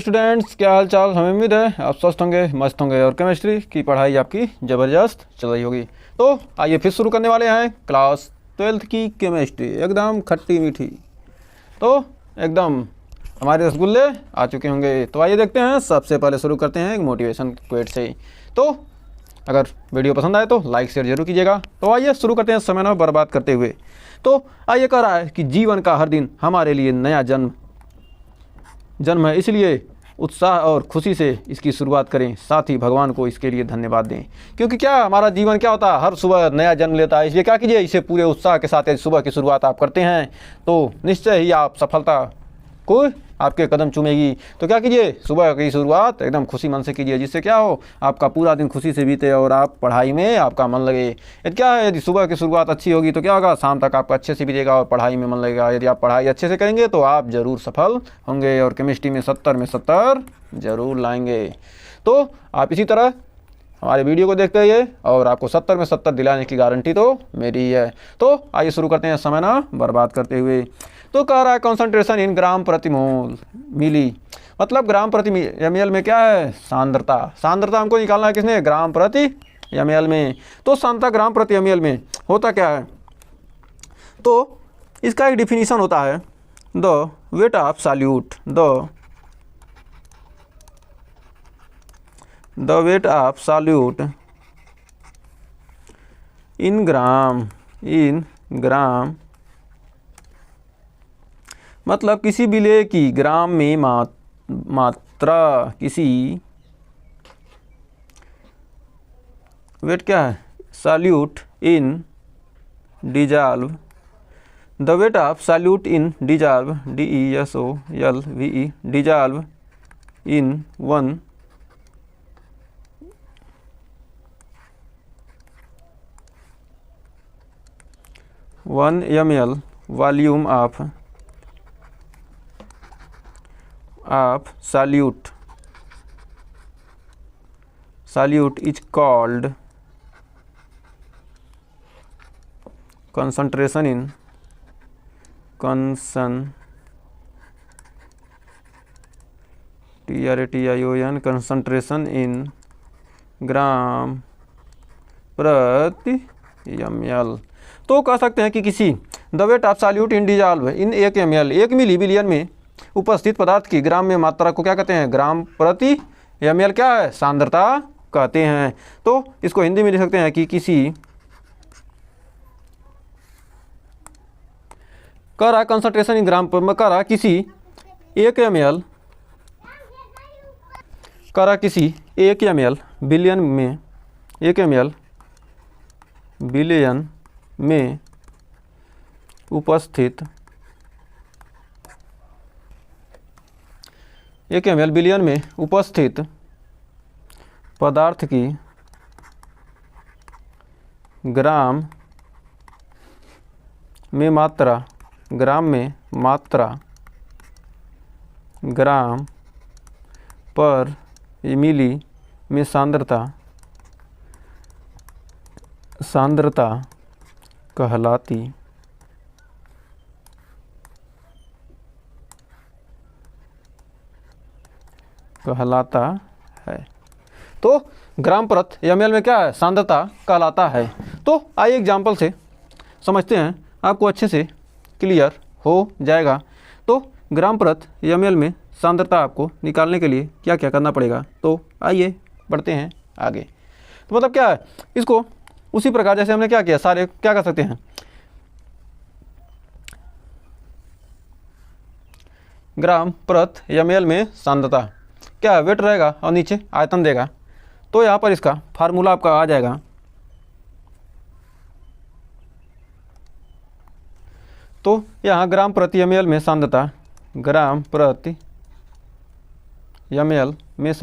Students, क्या हाल चाल। हमें उम्मीद है आप स्वस्थ होंगे, मस्त होंगे और केमिस्ट्री की पढ़ाई आपकी ज़बरदस्त चल रही होगी। तो आइए फिर शुरू करने वाले हैं क्लास 12th की केमिस्ट्री, एकदम खट्टी मीठी। तो एकदम हमारे रसगुल्ले आ चुके होंगे। तो आइए देखते हैं, सबसे पहले शुरू करते हैं एक मोटिवेशन क्वेट से। तो अगर वीडियो पसंद आए तो लाइक शेयर जरूर कीजिएगा। तो आइए शुरू करते हैं समय न बर्बाद करते हुए। तो आइए कह रहा है कि जीवन का हर दिन हमारे लिए नया जन्म है, इसलिए उत्साह और खुशी से इसकी शुरुआत करें, साथ ही भगवान को इसके लिए धन्यवाद दें। क्योंकि क्या हमारा जीवन क्या होता है, हर सुबह नया जन्म लेता है। इसलिए क्या कीजिए, इसे पूरे उत्साह के साथ सुबह की शुरुआत आप करते हैं तो निश्चय ही आप सफलता को आपके कदम चूमेगी। तो क्या कीजिए, सुबह की शुरुआत एकदम खुशी मन से कीजिए, जिससे क्या हो, आपका पूरा दिन खुशी से बीते और आप पढ़ाई में आपका मन लगे। यदि क्या है, यदि सुबह की शुरुआत अच्छी होगी तो क्या होगा, शाम तक आपका अच्छे से बीतेगा और पढ़ाई में मन लगेगा। यदि आप पढ़ाई अच्छे से करेंगे तो आप ज़रूर सफल होंगे और केमिस्ट्री में 70 में 70 ज़रूर लाएंगे। तो आप इसी तरह हमारे वीडियो को देखते रहिए और आपको 70 में 70 दिलाने की गारंटी तो मेरी ही है। तो आइए शुरू करते हैं समय ना बर्बाद करते हुए। तो कह रहा है कंसंट्रेशन इन ग्राम प्रति मोल मिली, मतलब ग्राम प्रति ml में क्या है, सांद्रता। सांद्रता हमको निकालना है किसने, ग्राम प्रति ml में। तो सांद्रता ग्राम प्रति ml में होता क्या है, तो इसका एक डिफिनीशन होता है, the weight of solute, the weight of solute in gram मतलब किसी विलेय की ग्राम में मात्रा, किसी वेट क्या है, solute in dissolve, the weight of solute in dissolve, DESOLVE, dissolve in 1 ml volume of solute is called concentration in concentration in gram प्रति ml। तो कह सकते हैं कि किसी the weight of solute in dissolve in 1 ml, 1 मिली बिलियन में उपस्थित पदार्थ की ग्राम में मात्रा को क्या कहते हैं, ग्राम प्रति ml क्या है, सांद्रता कहते हैं। तो इसको हिंदी में लिख सकते हैं कि किसी, कह रहा कंसंट्रेशन इन ग्राम पर, कह रहा किसी 1 ml, कह रहा किसी 1 ml बिलियन में, 1 ml बिलियन में उपस्थित, 1 ml बिलियन में उपस्थित पदार्थ की ग्राम में मात्रा, ग्राम पर मिली में सांद्रता कहलाता है। तो ग्राम प्रति ml में क्या है, सांद्रता कहलाता है। तो आइए एग्जाम्पल से समझते हैं, आपको अच्छे से क्लियर हो जाएगा। तो ग्राम प्रति ml में सांद्रता आपको निकालने के लिए क्या क्या करना पड़ेगा, तो आइए बढ़ते हैं आगे। तो मतलब क्या है, इसको उसी प्रकार जैसे हमने क्या किया, सारे क्या कर सकते हैं, ग्राम प्रति ml में सांद्रता क्या है, वेट रहेगा और नीचे आयतन देगा। तो यहाँ पर इसका फार्मूला आपका आ जाएगा, तो यहाँ ग्राम प्रति ml में सांद्रता, ग्राम प्रति ml में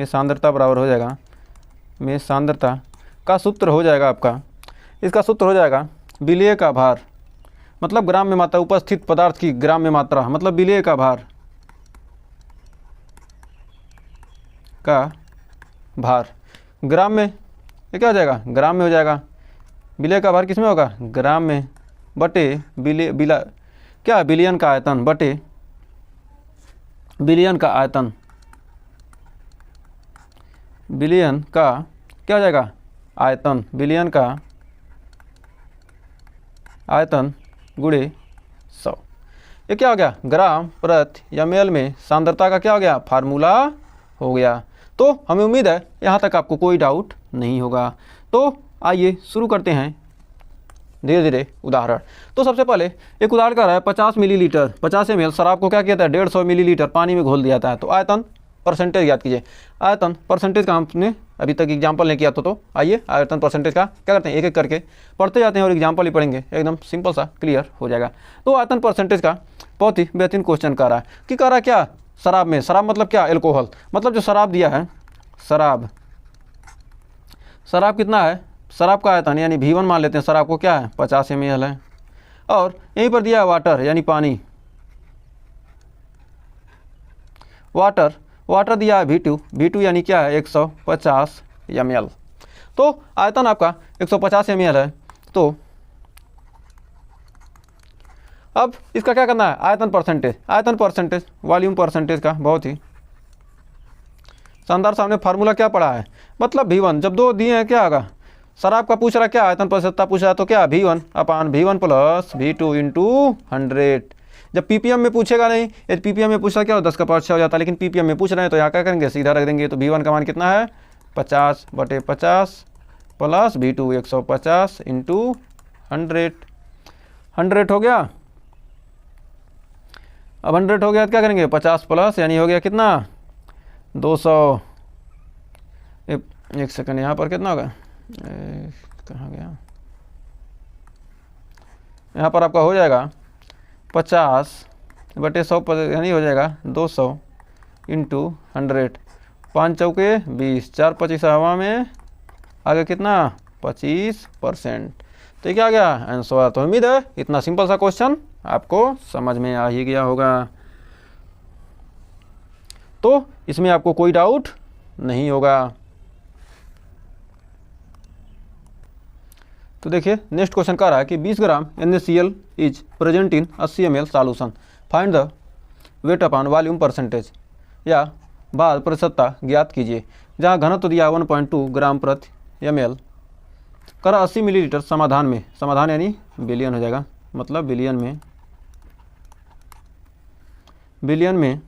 सांद्रता बराबर हो जाएगा, में सांद्रता का सूत्र हो जाएगा आपका, इसका सूत्र हो जाएगा विलेय का भार, मतलब ग्राम में मात्रा, उपस्थित पदार्थ की ग्राम में मात्रा मतलब विलेय का भार, ग्राम में ये क्या हो जाएगा, ग्राम में हो जाएगा। विलेय का भार किस में होगा, ग्राम में, बटे क्या बिलियन का आयतन, बटे बिलियन का आयतन बिलियन का क्या हो जाएगा आयतन, बिलियन का आयतन गुणे 100। ये क्या हो गया ग्राम प्रति ml में सांद्रता का क्या हो गया फार्मूला हो गया। तो हमें उम्मीद है यहाँ तक आपको कोई डाउट नहीं होगा। तो आइए शुरू करते हैं धीरे धीरे उदाहरण। तो सबसे पहले एक उदाहरण कर रहा है 50 मिलीलीटर 50 ml शराब को क्या किया था 150 मिलीलीटर पानी में घोल दिया था। तो आयतन परसेंटेज याद कीजिए, आयतन परसेंटेज का हमने अभी तक एग्जाम्पल नहीं किया तो आइए आयतन परसेंटेज का क्या करते हैं एक एक करके पढ़ते जाते हैं और एग्जाम्पल ही पढ़ेंगे, एकदम सिंपल सा क्लियर हो जाएगा। तो आयतन परसेंटेज का बहुत ही बेहतरीन क्वेश्चन कर रहा है कि कर रहा है क्या शराब में, शराब मतलब क्या एल्कोहल, मतलब जो शराब दिया है शराब, शराब कितना है शराब का आयतन यानी V1 मान लेते हैं, शराब को क्या है 50 ml है। और यहीं पर दिया है वाटर यानी पानी, वाटर वाटर दिया है V2 यानी क्या है 150 ml। तो आयतन आपका 150 ml है। तो अब इसका क्या करना है आयतन परसेंटेज वॉल्यूम परसेंटेज का बहुत ही शानदार सामने फार्मूला क्या पड़ा है, मतलब V1 जब दो दिए हैं क्या होगा शराब का पूछ रहा क्या आयतन परसेंटेज पूछ रहा तो क्या V1 अपान V1 प्लस V2 इंटू 100। जब पीपीएम में पूछेगा नहीं, यदि पीपीएम में पूछा क्या हो 10 का पावर 6 हो जाता है, लेकिन पीपीएम में पूछ रहे हैं तो यहाँ क्या करेंगे सीधा रख देंगे। तो V1 का मान कितना है 50/50 प्लस V2 150 इंटू 100 हो गया। अब 100 हो गया तो क्या करेंगे 50 प्लस यानी हो गया कितना 200। एक सेकंड यहाँ पर कितना होगा कहाँ गया, यहाँ पर आपका हो जाएगा 50/100 यानी हो जाएगा 200 इंटू 100, 5 चौके 20, 4 25 हवा में आगे कितना 25%। तो क्या आ गया आंसर। तो उम्मीद है इतना सिंपल सा क्वेश्चन आपको समझ में आ ही गया होगा। तो इसमें आपको कोई डाउट नहीं होगा। तो देखिए नेक्स्ट क्वेश्चन कह रहा है कि 20 ग्राम NaCl is present in 80 ml solution, find the weight upon volume percentage या भार प्रतिशतता ज्ञात कीजिए। जहाँ घनत्व दिया 1.2 ग्राम प्रति ml कर 80 मिलीलीटर समाधान में, समाधान यानी बिलियन हो जाएगा, मतलब बिलियन में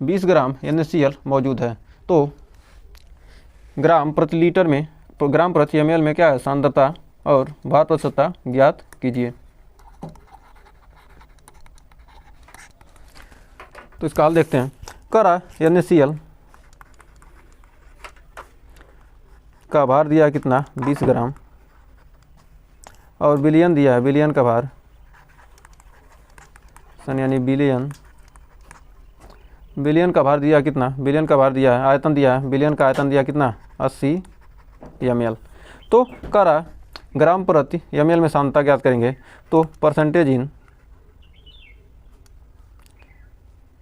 20 ग्राम NaCl मौजूद है। तो ग्राम प्रति लीटर में ग्राम प्रति ml में क्या है सांद्रता और भार प्रतिशतता ज्ञात कीजिए। तो इसका हल देखते हैं। करा NaCl का भार दिया है कितना 20 ग्राम और बिलियन दिया है, बिलियन का भार यानी बिलियन का भार दिया कितना, बिलियन का भार दिया है, आयतन दिया है, बिलियन का आयतन दिया कितना 80 ml। तो करा ग्राम प्रति ml में सांद्रता ज्ञात करेंगे। तो परसेंटेज इन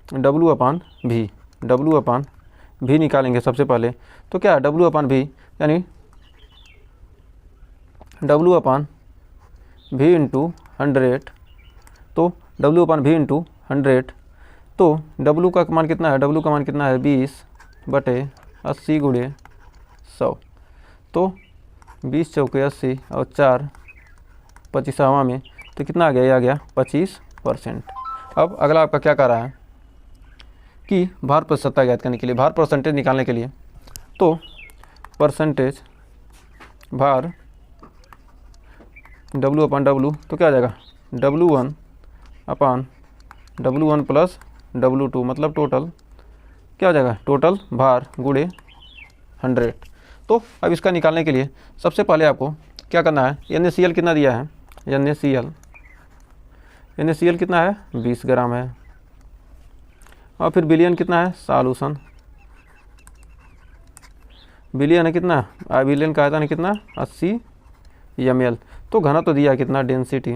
W/V निकालेंगे सबसे पहले। तो क्या W/V यानी W/V इंटू 100। तो W/V इंटू 100। तो W का मान कितना है, W का मान कितना है 20/80 गुणे 100। तो 20 चौके 80 और 4 25 हवा में तो कितना आ गया, ये आ गया 25%। अब अगला आपका क्या कर रहा है कि भार प्रतिशतता ज्ञात करने के लिए, भार परसेंटेज निकालने के लिए। तो परसेंटेज भार W/W तो क्या आ जाएगा W1 प्लस W2 मतलब टोटल क्या हो जाएगा टोटल भार गुणे 100। तो अब इसका निकालने के लिए सबसे पहले आपको क्या करना है, NaCl कितना दिया है, NaCl कितना है 20 ग्राम है और फिर बिलियन कितना है सॉल्यूशन, बिलियन है कितना, बिलियन का आयतन है कितना 80 ml। तो घनत्व तो दिया कितना डेंसिटी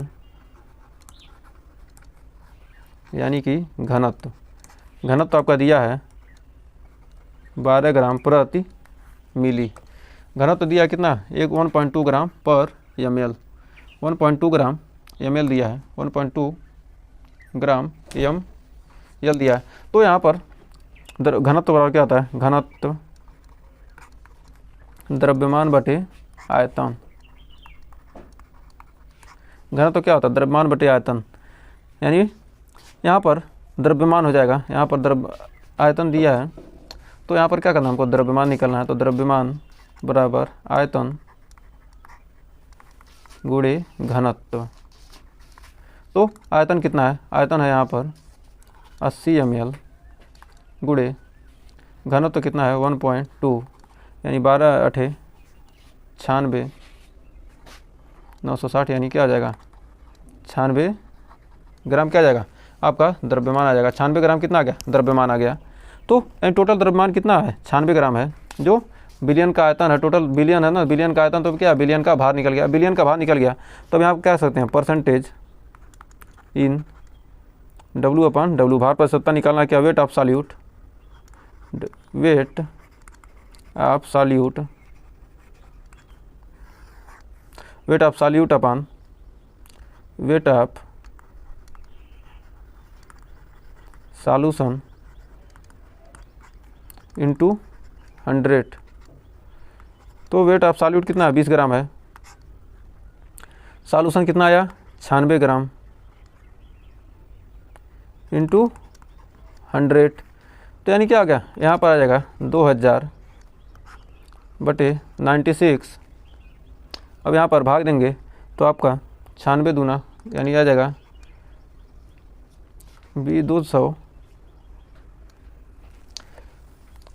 यानी कि घनत्व तो आपका दिया है 12 ग्राम प्रति मिली, घनत्व तो दिया कितना 1.2 ग्राम पर ml, 1.2 ग्राम ml दिया है, 1.2 ग्राम ml दिया है। तो यहाँ पर घनत्व बराबर क्या आता है, घनत्व द्रव्यमान बटे आयतन। घनत्व तो क्या होता है? द्रव्यमान बटे आयतन, यानी यहाँ पर द्रव्यमान हो जाएगा, यहाँ पर आयतन दिया है, तो यहाँ पर क्या करना है हमको? द्रव्यमान निकालना है। तो द्रव्यमान बराबर आयतन गुणे घनत्व। तो आयतन कितना है? आयतन है यहाँ पर 80 ml गुणे घनत्व कितना है? 1.2, यानी 12 8 96 960, यानी क्या आ जाएगा? 96 ग्राम क्या आ जाएगा? आपका द्रव्यमान आ जाएगा। 96 ग्राम कितना आ गया? द्रव्यमान आ गया। तो टोटल द्रव्यमान कितना है? 96 ग्राम है, जो बिलियन का आयतन है। टोटल बिलियन है ना, बिलियन का आयतन, तो क्या बिलियन का भार निकल गया। बिलियन का भार निकल गया तो यहाँ आप कह सकते हैं percentage in W upon W, भार प्रतिशतता निकालना क्या? Wait of solute, wait of solute, wait of solute upon weight of solution into 100। तो वेट ऑफ सॉल्यूट कितना है? 20 ग्राम है। सॉल्यूशन कितना आया? 96 ग्राम इंटू 100, तो यानी क्या आ गया? यहाँ पर आ जाएगा 2000 बटे 96। अब यहाँ पर भाग देंगे तो आपका 96 दूना, यानी आ जाएगा 200,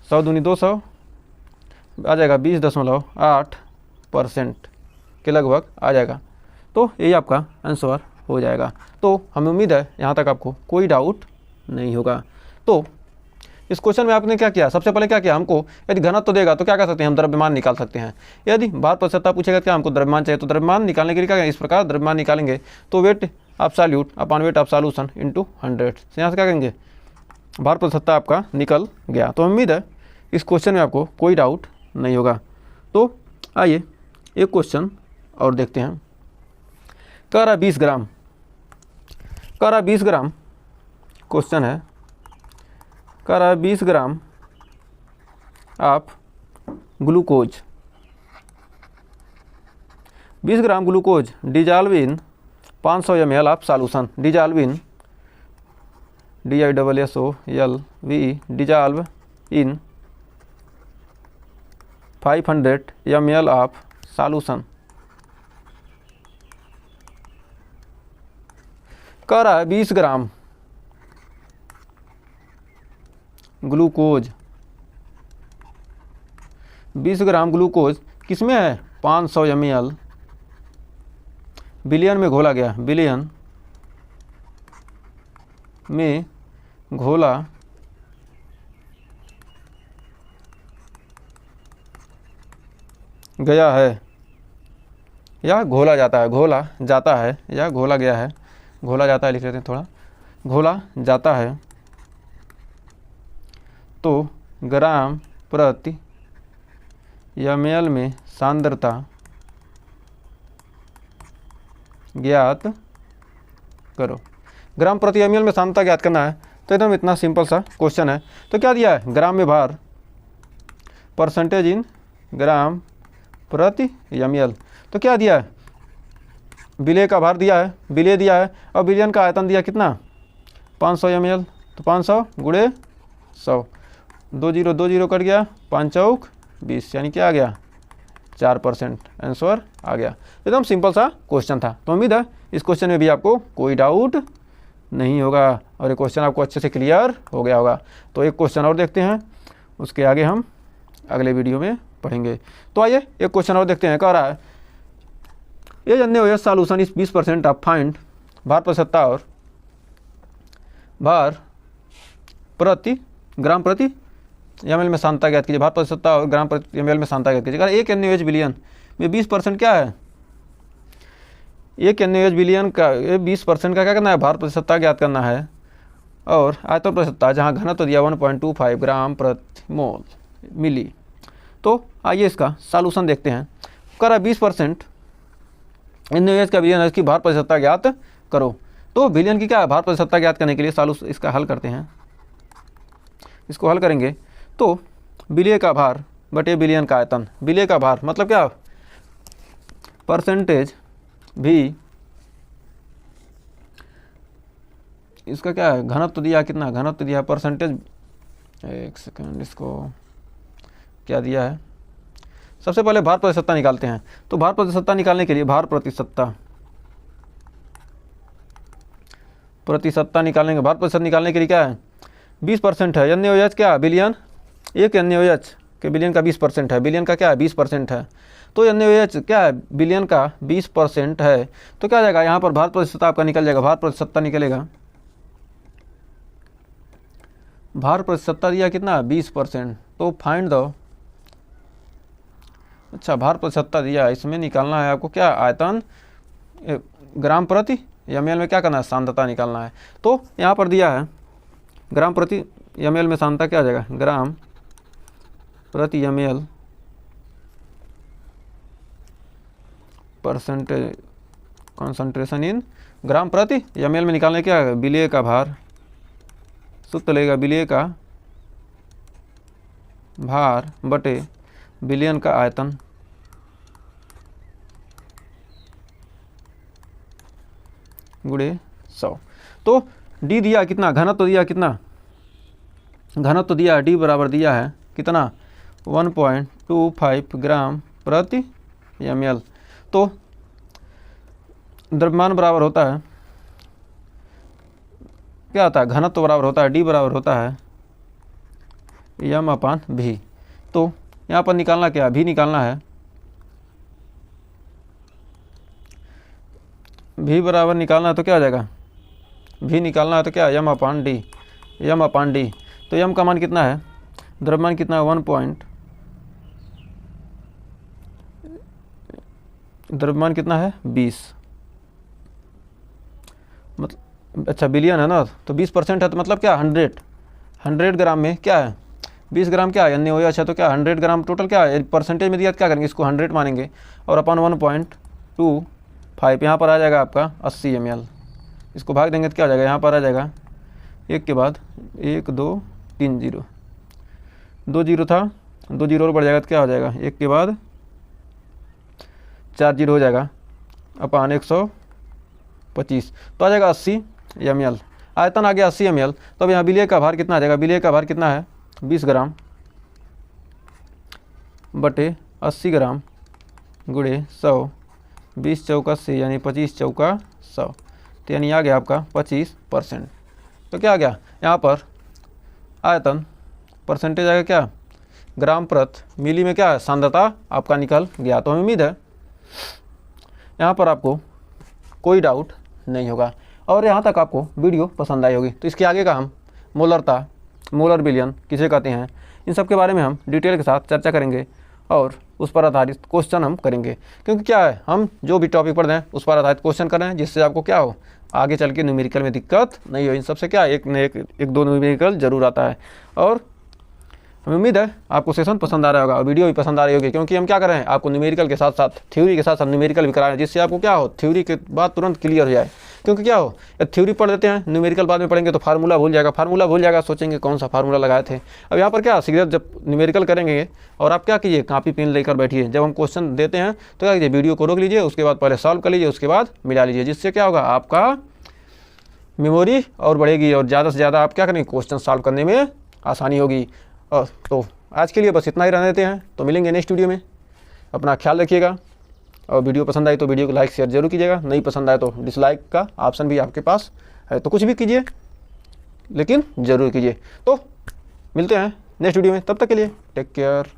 100 दूनी 200, आ जाएगा 20.8% के लगभग आ जाएगा। तो यही आपका आंसर हो जाएगा। तो हमें उम्मीद है यहाँ तक आपको कोई डाउट नहीं होगा। तो इस क्वेश्चन में आपने क्या किया? सबसे पहले क्या किया? हमको यदि घनत्व तो देगा तो क्या कर सकते हैं? हम द्रव्यमान निकाल सकते हैं। यदि भार प्रतिशतता पूछेगा क्या हमको द्रव्यमान चाहिए, तो द्रव्यमान निकालने के लिए क्या करेंगे? इस प्रकार द्रव्यमान निकालेंगे तो wait of solute upon weight of solution into 100, यहाँ से क्या करेंगे? भार प्रतिशतता आपका निकल गया। तो उम्मीद है इस क्वेश्चन में आपको कोई डाउट नहीं होगा। तो आइए एक क्वेश्चन और देखते हैं। कह रहा 20 ग्राम, कह रहा 20 ग्राम क्वेश्चन है, कह रहा 20 ग्राम आप glucose, 20 gram glucose dissolve in 500 ml of solution, dissolve in DISSOLVE, dissolve in 500 ml of solution. कह रहा है 20 ग्राम ग्लूकोज, 20 ग्राम ग्लूकोज किसमें है? 500 ml, बिलियन में घोला गया, बिलियन में घोला गया है या घोला जाता है, घोला जाता है या घोला गया है, घोला जाता है लिख लेते हैं थोड़ा, घोला जाता है, तो ग्राम प्रति ml में सांद्रता ज्ञात करो। ग्राम प्रति ml में सांद्रता ज्ञात करना है, तो एकदम इतना सिंपल सा क्वेश्चन है। तो क्या दिया है? ग्राम में भार, परसेंटेज इन ग्राम प्रति ml, तो क्या दिया है? विलेय का भार दिया है, विलेय दिया है, और बिलियन का आयतन दिया कितना? 500 ml, तो 500 गुणे 100, 2 0 2 0 कट गया, 5 चौक 20, यानी क्या आ गया? 4%, आंसर आ गया। एकदम सिंपल सा क्वेश्चन था। तो उम्मीद है इस क्वेश्चन में भी आपको कोई डाउट नहीं होगा और ये क्वेश्चन आपको अच्छे से क्लियर हो गया होगा। तो एक क्वेश्चन और देखते हैं, उसके आगे हम अगले वीडियो में पढ़ेंगे। तो आइए एक क्वेश्चन और देखते हैं। कह रहा है ये जानने हो सॉल्यूशन इस 20% ऑफ फाइंड भार प्रतिशतता और भार प्रति ग्राम प्रति ml में सांद्रता ज्ञात कीजिए। भार प्रतिशतता और ग्राम प्रति ml में सांद्रता ज्ञात कीजिए। एक NaOH बिलियन में 20% क्या है? एक NaOH बिलियन का 20% का क्या करना है? भार प्रतिशतता ज्ञात करना है और आयतन प्रतिशतता जहाँ घनत्व दिया 1.25 ग्राम प्रति मोल मिली। तो आइए इसका सॉल्यूशन देखते हैं। कह रहा 20% NaOH का बिलियन है, इसकी भार प्रतिशतता ज्ञात करो। तो बिलियन की क्या है? भार प्रतिशतता ज्ञात करने के लिए सॉल्यूशन इसका हल करते हैं। इसको हल करेंगे तो विलेय का भार बटे बिलियन का आयतन, विलेय का भार मतलब क्या, परसेंटेज भी, इसका क्या है, घनत्व दिया कितना, घनत्व दिया परसेंटेज, एक सेकंड, इसको क्या दिया है, सबसे पहले भार प्रतिशतता निकालते हैं। तो भार प्रतिशतता निकालने के लिए भार प्रतिशतता निकालने के, भार प्रतिशत निकालने के लिए क्या है, 20% है, NaOH क्या बिलियन, एक NaOH के बिलियन का 20% है, बिलियन का क्या है 20% है, तो NaOH क्या है बिलियन का 20% है, तो क्या जाएगा यहाँ पर भार प्रतिशतता आपका निकल जाएगा, भार प्रतिशतता निकलेगा, भार प्रतिशतता दिया कितना 20%, तो फाइंड दो, अच्छा भार प्रतिशतता दिया, इसमें निकालना है आपको क्या, आयतन ग्राम प्रति ml में क्या करना है, सांद्रता निकालना है। तो यहाँ पर दिया है ग्राम प्रति ml में सांद्रता क्या आ जाएगा, ग्राम प्रति ml परसेंटेज कॉन्सेंट्रेशन इन ग्राम प्रति ml में निकालने क्या है, विलेय का भार, सूत्र लगेगा विलेय का भार बटे बिलियन का आयतन, गुणे 100। तो डी दिया कितना, घनत्व दिया कितना, घनत्व दिया डी बराबर दिया है कितना 1.25 ग्राम प्रति ml। तो द्रव्यमान बराबर होता है, क्या होता है, घनत्व बराबर होता है, डी बराबर होता है m/v। तो यहाँ पर निकालना क्या, भी निकालना है, भी बराबर निकालना है तो क्या आ जाएगा, भी निकालना है तो क्या m/d, m/d। तो m का मान कितना है, द्रव्यमान कितना है द्रव्यमान कितना है 20, मतलब अच्छा बिलियन है ना, तो 20% है, तो मतलब क्या 100 ग्राम में क्या है 20 ग्राम क्या है NaOH है, तो क्या 100 ग्राम टोटल क्या है, परसेंटेज में दिया तो क्या करेंगे, इसको 100 मानेंगे और अपन 1.25 यहाँ पर आ जाएगा आपका 80 ml, इसको भाग देंगे तो क्या आ जाएगा, यहाँ पर आ जाएगा एक के बाद 1 2 3 0, 2 0 था, 2 0 और बढ़ जाएगा तो क्या हो जाएगा, एक के बाद 4 0 हो जाएगा अपन 125, तो आ जाएगा 80 ml, आयतन आ गया 80 ml। तो अब यहाँ विलेय का भार कितना आ जाएगा, विलेय का भार कितना है 20 ग्राम बटे 80 ग्राम गुणे 100, 20 चौका 80 यानी 25 चौका 100, तो यानी आ गया आपका 25%। तो क्या आ गया यहाँ पर आयतन, परसेंटेज आएगा क्या ग्राम प्रति मिली में, क्या है सांद्रता आपका निकल गया। तो हमें उम्मीद है यहाँ पर आपको कोई डाउट नहीं होगा और यहाँ तक आपको वीडियो पसंद आई होगी। तो इसके आगे का हम मोलरता, मोलर बिलियन किसे कहते हैं, इन सब के बारे में हम डिटेल के साथ चर्चा करेंगे और उस पर आधारित क्वेश्चन हम करेंगे, क्योंकि क्या है हम जो भी टॉपिक पढ़ रहे हैं उस पर आधारित क्वेश्चन कर रहे हैं, जिससे आपको क्या हो आगे चल के न्यूमेरिकल में दिक्कत नहीं हो। इन सबसे क्या एक न एक दो न्यूमेरिकल जरूर आता है और हमें उम्मीद है आपको सेशन पसंद आ रहा होगा और वीडियो भी पसंद आ रही होगी, क्योंकि हम क्या कर रहे हैं आपको न्यूमेरिकल के साथ साथ थ्योरी के साथ साथ न्यूमेरिकल भी करा रहे हैं, जिससे आपको क्या हो थ्योरी के बाद तुरंत क्लियर हो जाए। क्योंकि क्या हो थ्योरी पढ़ लेते हैं, न्यूमेरिकल बाद में पढ़ेंगे तो फार्मूला भूल जाएगा, सोचेंगे कौन सा फार्मूला लगाए थे। अब यहाँ पर क्या सीधे जब न्यूमेरिकल करेंगे और आप क्या कीजिए कापी पेन लेकर बैठिए, जब हम क्वेश्चन देते हैं तो क्या कीजिए वीडियो को रोक लीजिए, उसके बाद पहले सॉल्व कर लीजिए, उसके बाद मिला लीजिए, जिससे क्या होगा आपका मेमोरी और बढ़ेगी और ज़्यादा से ज़्यादा आप क्या करेंगे क्वेश्चन सॉल्व करने में आसानी होगी। तो आज के लिए बस इतना ही रहने देते हैं, तो मिलेंगे नेक्स्ट वीडियो में। अपना ख्याल रखिएगा और वीडियो पसंद आई तो वीडियो को लाइक शेयर जरूर कीजिएगा, नहीं पसंद आए तो डिसलाइक का ऑप्शन भी आपके पास है, तो कुछ भी कीजिए लेकिन ज़रूर कीजिए। तो मिलते हैं नेक्स्ट वीडियो में, तब तक के लिए टेक केयर।